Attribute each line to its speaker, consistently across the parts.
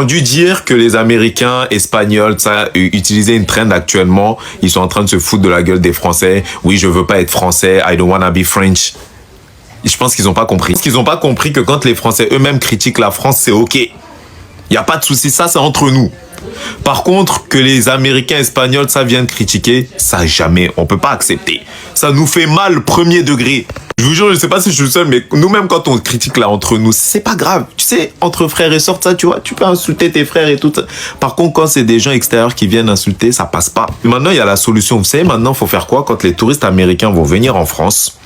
Speaker 1: J'ai entendu dire que les Américains, Espagnols, ça, utilisaient une trend actuellement. Ils sont en train de se foutre de la gueule des Français. Oui, je veux pas être Français. I don't wanna be French. Je pense qu'ils ont pas compris. Ils ont pas compris que quand les Français eux-mêmes critiquent la France, c'est ok. Y a pas de souci, ça c'est entre nous. Par contre, que les Américains, Espagnols, ça vienne critiquer, ça jamais, on peut pas accepter. Ça nous fait mal, premier degré. Je vous jure, je sais pas si je suis seul, mais nous-mêmes, quand on critique là entre nous, c'est pas grave. Tu sais, entre frères et sœurs, ça, tu vois, tu peux insulter tes frères et tout ça. Par contre, quand c'est des gens extérieurs qui viennent insulter, ça passe pas. Et maintenant, il y a la solution. Vous savez, maintenant, faut faire quoi quand les touristes américains vont venir en France?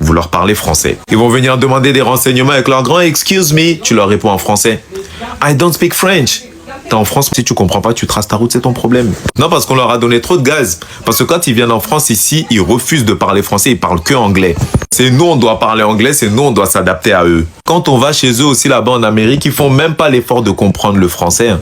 Speaker 1: Vous leur parlez français. Ils vont venir demander des renseignements avec leur grand « Excuse me », tu leur réponds en français. « I don't speak French ». T'es en France, si tu comprends pas, tu traces ta route, c'est ton problème. Non, parce qu'on leur a donné trop de gaz. Parce que quand ils viennent en France, ici, ils refusent de parler français, ils parlent que anglais. C'est nous, on doit parler anglais, c'est nous, on doit s'adapter à eux. Quand on va chez eux aussi là-bas en Amérique, ils font même pas l'effort de comprendre le français.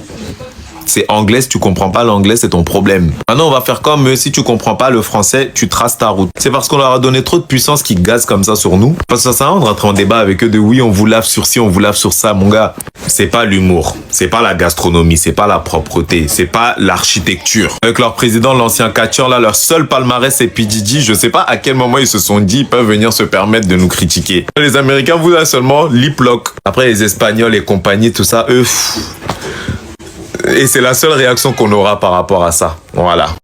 Speaker 1: C'est anglais, si tu comprends pas l'anglais, c'est ton problème. Maintenant, on va faire comme eux, si tu comprends pas le français, tu traces ta route. C'est parce qu'on leur a donné trop de puissance qu'ils gazent comme ça sur nous. Parce que ça sert à rien de rentrer en débat avec eux de oui, on vous lave sur ci, on vous lave sur ça, mon gars. C'est pas l'humour, c'est pas la gastronomie, c'est pas la propreté, c'est pas l'architecture. Avec leur président, l'ancien catcheur, là, leur seul palmarès, c'est P. Diddy. Je sais pas à quel moment ils se sont dit, ils peuvent venir se permettre de nous critiquer. Les Américains, vous avez seulement lip lock. Après, les Espagnols et compagnie, tout ça, eux, et c'est la seule réaction qu'on aura par rapport à ça. Voilà.